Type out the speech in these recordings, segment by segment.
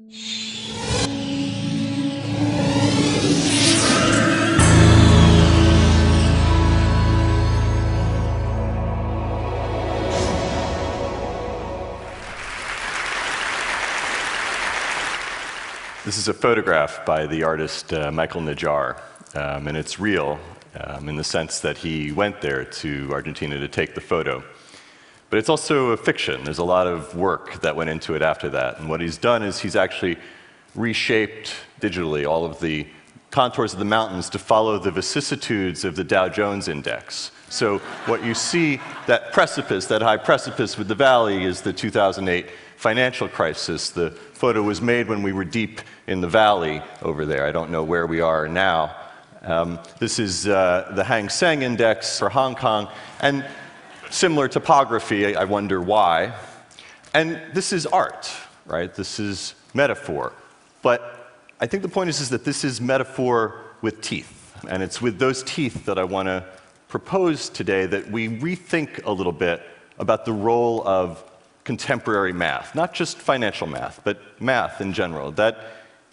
This is a photograph by the artist Michael Najjar, and it's real in the sense that he went there to Argentina to take the photo. But it's also a fiction. There's a lot of work that went into it after that. And what he's done is he's actually reshaped digitally all of the contours of the mountains to follow the vicissitudes of the Dow Jones Index. So what you see, that precipice, that high precipice with the valley, is the 2008 financial crisis. The photo was made when we were deep in the valley over there. I don't know where we are now. This is the Hang Seng Index for Hong Kong. And similar topography, I wonder why. And this is art, right? This is metaphor. But I think the point is that this is metaphor with teeth. And it's with those teeth that I want to propose today that we rethink a little bit about the role of contemporary math, not just financial math, but math in general, that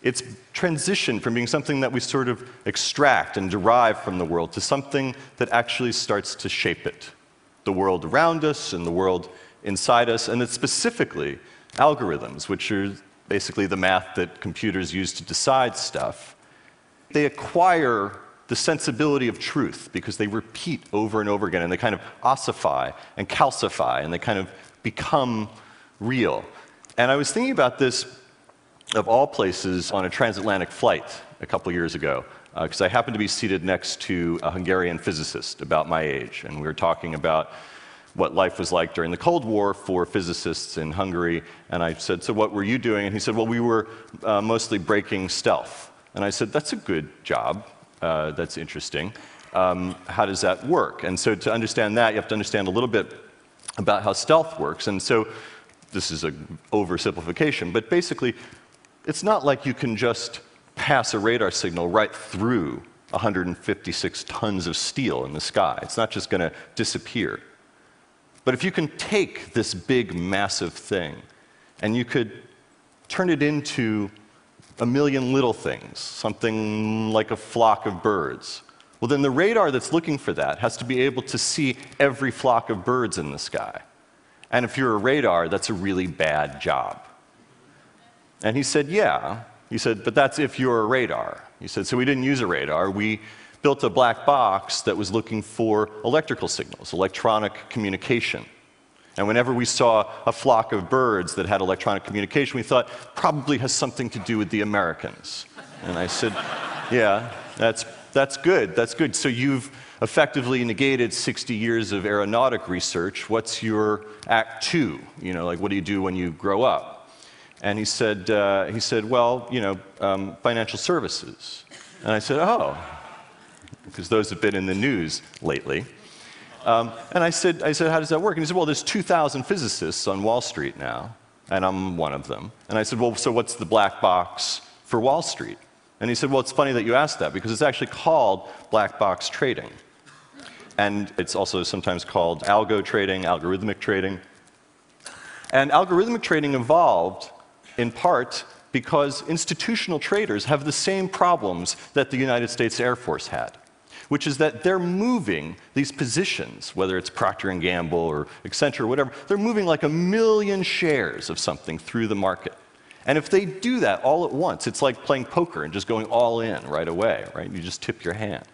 it's transitioned from being something that we sort of extract and derive from the world to something that actually starts to shape it. The world around us and the world inside us, and it's specifically algorithms, which are basically the math that computers use to decide stuff. They acquire the sensibility of truth because they repeat over and over again, and they kind of ossify and calcify, and they kind of become real. And I was thinking about this, of all places, on a transatlantic flight a couple years ago, because I happened to be seated next to a Hungarian physicist about my age, and we were talking about what life was like during the Cold War for physicists in Hungary. And I said, so what were you doing? And he said, well, we were mostly breaking stealth. And I said, that's a good job. That's interesting. How does that work? And so to understand that, you have to understand a little bit about how stealth works. And so this is an oversimplification, but basically, it's not like you can just pass a radar signal right through 156 tons of steel in the sky. It's not just going to disappear. But if you can take this big, massive thing, and you could turn it into a million little things, something like a flock of birds, well, then the radar that's looking for that has to be able to see every flock of birds in the sky. And if you're a radar, that's a really bad job. And he said, yeah. He said, but that's if you're a radar. He said, so we didn't use a radar. We built a black box that was looking for electrical signals, electronic communication. And whenever we saw a flock of birds that had electronic communication, we thought, probably has something to do with the Americans. And I said, yeah, that's good, that's good. So you've effectively negated 60 years of aeronautic research. What's your act two? You know, like, what do you do when you grow up? And he said, well, you know, financial services. And I said, oh, because those have been in the news lately. And I said, how does that work? And he said, well, there's 2,000 physicists on Wall Street now, and I'm one of them. And I said, well, so what's the black box for Wall Street? And he said, well, it's funny that you asked that, because it's actually called black box trading. And it's also sometimes called algo trading, algorithmic trading. And algorithmic trading evolved in part because institutional traders have the same problems that the United States Air Force had, which is that they're moving these positions, whether it's Procter & Gamble or Accenture or whatever, they're moving like 1 million shares of something through the market. And if they do that all at once, it's like playing poker and just going all in right away, right? You just tip your hand.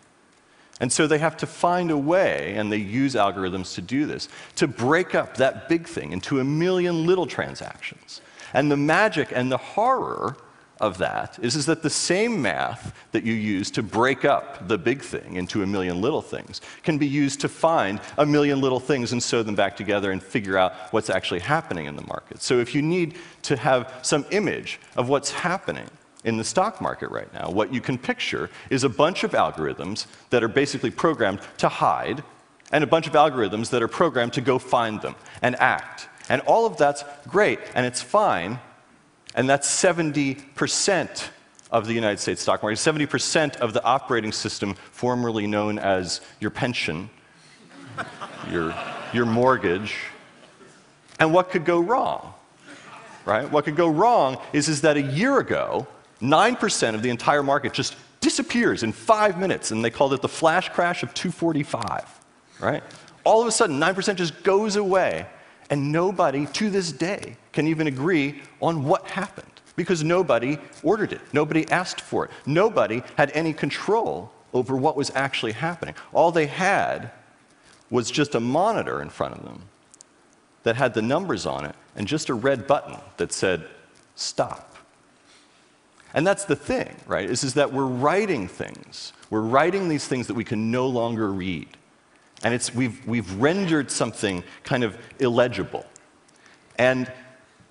And so they have to find a way, and they use algorithms to do this, to break up that big thing into 1 million little transactions. And the magic and the horror of that is that the same math that you use to break up the big thing into 1 million little things can be used to find 1 million little things and sew them back together and figure out what's actually happening in the market. So if you need to have some image of what's happening in the stock market right now, what you can picture is a bunch of algorithms that are basically programmed to hide, and a bunch of algorithms that are programmed to go find them and act. And all of that's great, and it's fine, and that's 70% of the United States stock market, 70% of the operating system formerly known as your pension, your mortgage. And what could go wrong? right? What could go wrong is that a year ago, 9% of the entire market just disappears in 5 minutes, and they called it the flash crash of 245, right? All of a sudden, 9% just goes away, and nobody, to this day, can even agree on what happened, because nobody ordered it, nobody asked for it, nobody had any control over what was actually happening. All they had was just a monitor in front of them that had the numbers on it and just a red button that said, stop. And that's the thing, right, is that we're writing things. We're writing these things that we can no longer read. And we've rendered something kind of illegible. And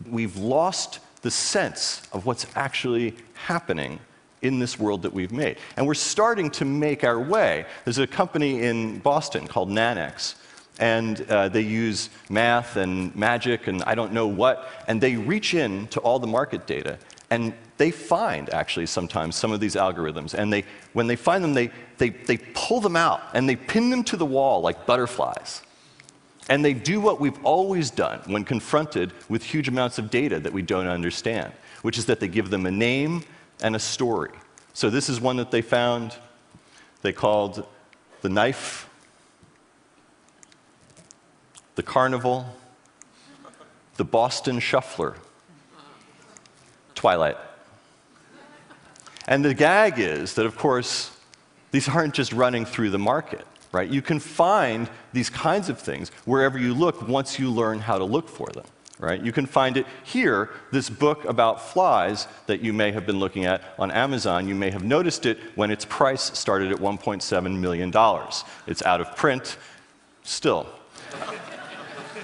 we've lost the sense of what's actually happening in this world that we've made. And we're starting to make our way. There's a company in Boston called Nanex, and they use math and magic and I don't know what, and they reach in to all the market data, and they find, actually, sometimes some of these algorithms, and when they find them, they pull them out, and they pin them to the wall like butterflies. And they do what we've always done when confronted with huge amounts of data that we don't understand, which is that they give them a name and a story. So this is one that they found. They called the knife, the carnival, the Boston shuffler, Twilight. And the gag is that, of course, these aren't just running through the market, right? You can find these kinds of things wherever you look once you learn how to look for them, right? You can find it here, this book about flies that you may have been looking at on Amazon. You may have noticed it when its price started at $1.7 million. It's out of print still.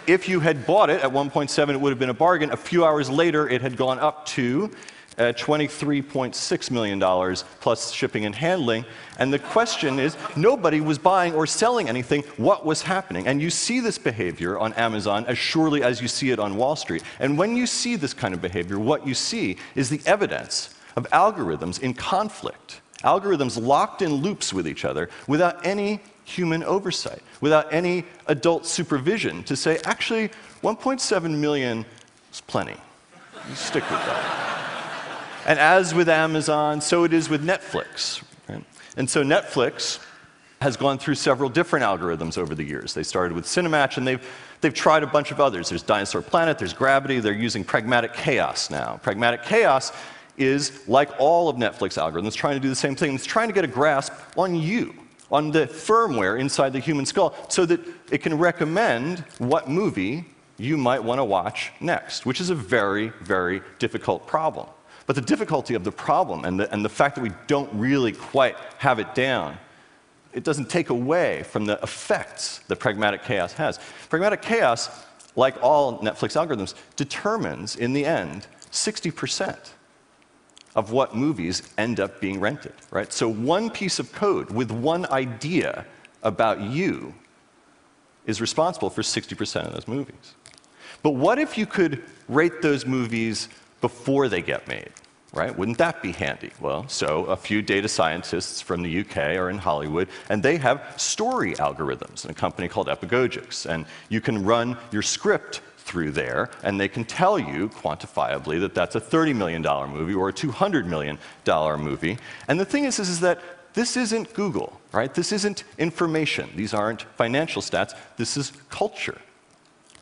If you had bought it at 1.7, it would have been a bargain. A few hours later, it had gone up to $23.6 million plus shipping and handling. And the question is, nobody was buying or selling anything. What was happening? And you see this behavior on Amazon as surely as you see it on Wall Street. And when you see this kind of behavior, what you see is the evidence of algorithms in conflict, algorithms locked in loops with each other without any human oversight, without any adult supervision to say, actually, 1.7 million is plenty. You stick with that. And as with Amazon, so it is with Netflix. Right? And so Netflix has gone through several different algorithms over the years. They started with Cinematch, and they've tried a bunch of others. There's Dinosaur Planet, there's Gravity, they're using Pragmatic Chaos now. Pragmatic Chaos is, like all of Netflix algorithms, trying to do the same thing. It's trying to get a grasp on you, on the firmware inside the human skull, so that it can recommend what movie you might want to watch next, which is a very, very difficult problem. But the difficulty of the problem and the fact that we don't really quite have it down, it doesn't take away from the effects that Pragmatic Chaos has. Pragmatic Chaos, like all Netflix algorithms, determines, in the end, 60% of what movies end up being rented, right? So one piece of code with one idea about you is responsible for 60% of those movies. But what if you could rate those movies before they get made, right? Wouldn't that be handy? Well, so a few data scientists from the UK are in Hollywood, and they have story algorithms in a company called Epigogics. And you can run your script through there, and they can tell you quantifiably that that's a $30 million movie or a $200 million movie. And the thing is that this isn't Google, right? This isn't information. These aren't financial stats. This is culture.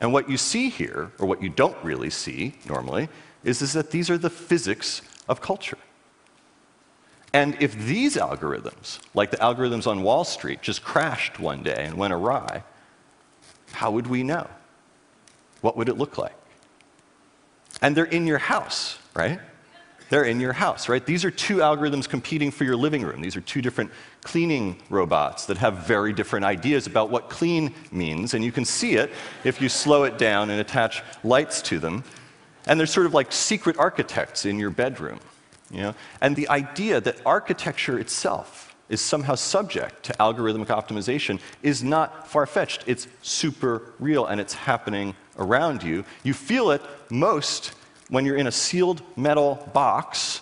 And what you see here, or what you don't really see normally, is that these are the physics of culture. And if these algorithms, like the algorithms on Wall Street, just crashed one day and went awry, how would we know? What would it look like? And they're in your house, right? They're in your house, right? These are two algorithms competing for your living room. These are two different cleaning robots that have very different ideas about what clean means, and you can see it if you slow it down and attach lights to them. And they're sort of like secret architects in your bedroom, you know? And the idea that architecture itself is somehow subject to algorithmic optimization is not far-fetched. It's super real, and it's happening around you. You feel it most when you're in a sealed metal box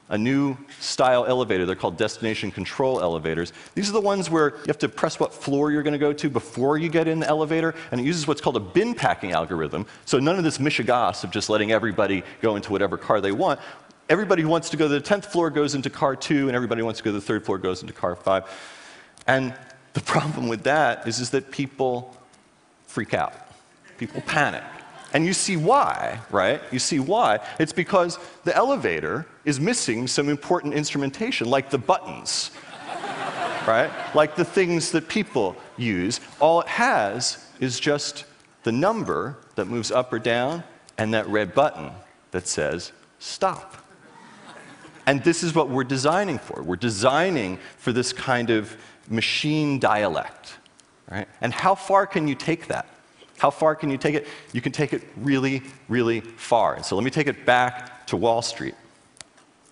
a new style elevator. They're called destination control elevators. These are the ones where you have to press what floor you're going to go to before you get in the elevator, and it uses what's called a bin packing algorithm. So none of this mishigas of just letting everybody go into whatever car they want. Everybody who wants to go to the 10th floor goes into car 2, and everybody who wants to go to the 3rd floor goes into car 5. And the problem with that is that people freak out. People panic. And you see why, right? You see why. It's because the elevator is missing some important instrumentation, like the buttons, right? Like the things that people use. All it has is just the number that moves up or down and that red button that says stop. And this is what we're designing for. We're designing for this kind of machine dialect, right? And how far can you take that? How far can you take it? You can take it really, really far. And so let me take it back to Wall Street,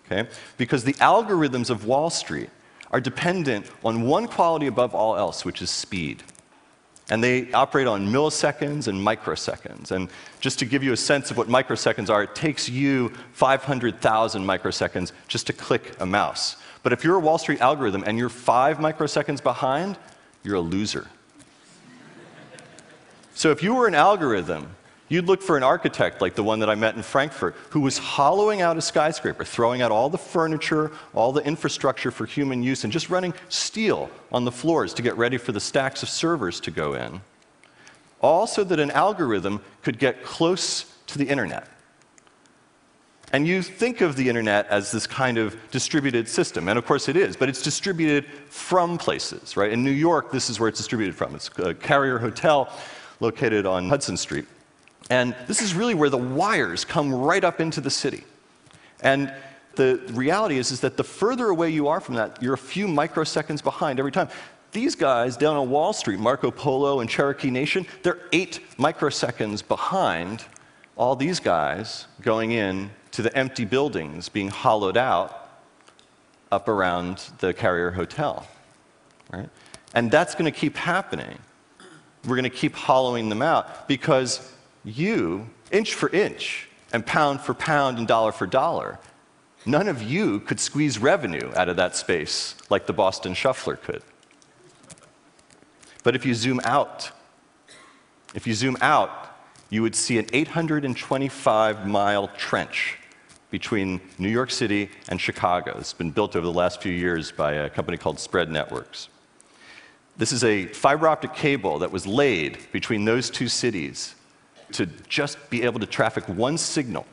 okay? Because the algorithms of Wall Street are dependent on one quality above all else, which is speed. And they operate on milliseconds and microseconds. And just to give you a sense of what microseconds are, it takes you 500,000 microseconds just to click a mouse. But if you're a Wall Street algorithm and you're 5 microseconds behind, you're a loser. So if you were an algorithm, you'd look for an architect like the one that I met in Frankfurt, who was hollowing out a skyscraper, throwing out all the furniture, all the infrastructure for human use, and just running steel on the floors to get ready for the stacks of servers to go in. All so that an algorithm could get close to the internet. And you think of the internet as this kind of distributed system, and of course it is, but it's distributed from places, right? In New York, this is where it's distributed from. It's a Carrier Hotel located on Hudson Street. And this is really where the wires come right up into the city. And the reality is that the further away you are from that, you're a few microseconds behind every time. These guys down on Wall Street, Marco Polo and Cherokee Nation, they're 8 microseconds behind all these guys going in to the empty buildings being hollowed out up around the Carrier Hotel, right? And that's going to keep happening. We're going to keep hollowing them out because you, inch for inch, and pound for pound, and dollar for dollar, none of you could squeeze revenue out of that space like the Boston Shuffler could. But if you zoom out, you would see an 825-mile trench between New York City and Chicago. It's been built over the last few years by a company called Spread Networks. This is a fiber optic cable that was laid between those two cities to just be able to traffic one signal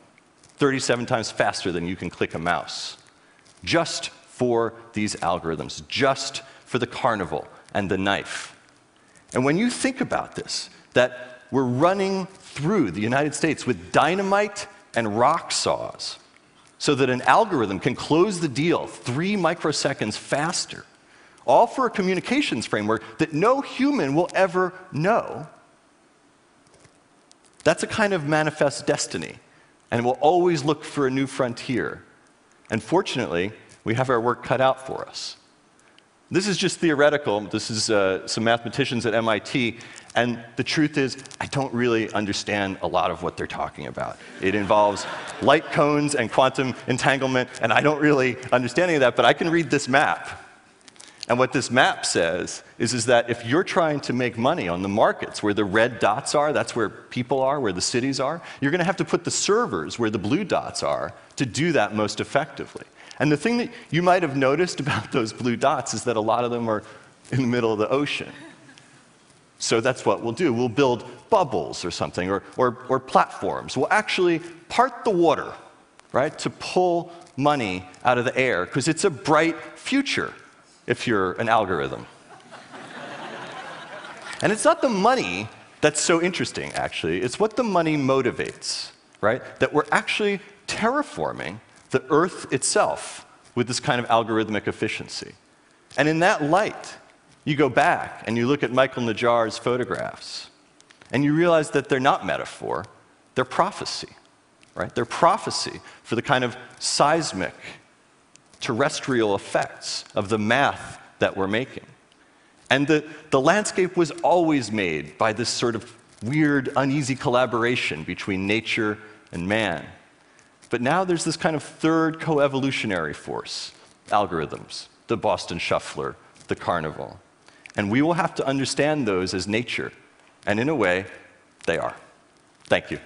37 times faster than you can click a mouse, just for these algorithms, just for the carnival and the knife. And when you think about this, that we're running through the United States with dynamite and rock saws so that an algorithm can close the deal 3 microseconds faster, all for a communications framework that no human will ever know. That's a kind of manifest destiny, and we'll always look for a new frontier. And fortunately, we have our work cut out for us. This is just theoretical. This is some mathematicians at MIT, and the truth is, I don't really understand a lot of what they're talking about. It involves light cones and quantum entanglement, and I don't really understand any of that, but I can read this map. And what this map says is that if you're trying to make money on the markets where the red dots are, that's where people are, where the cities are, you're going to have to put the servers where the blue dots are to do that most effectively. And the thing that you might have noticed about those blue dots is that a lot of them are in the middle of the ocean. So that's what we'll do. We'll build bubbles or something, or platforms. We'll actually part the water, right, to pull money out of the air, because it's a bright future if you're an algorithm. And it's not the money that's so interesting, actually. It's what the money motivates, right? That we're actually terraforming the Earth itself with this kind of algorithmic efficiency. And in that light, you go back and you look at Michael Najjar's photographs, and you realize that they're not metaphor, they're prophecy, right? They're prophecy for the kind of seismic, terrestrial effects of the math that we're making. And the landscape was always made by this sort of weird, uneasy collaboration between nature and man. But now there's this kind of third coevolutionary force, algorithms, the Boston Shuffler, the carnival. And we will have to understand those as nature. And in a way, they are. Thank you.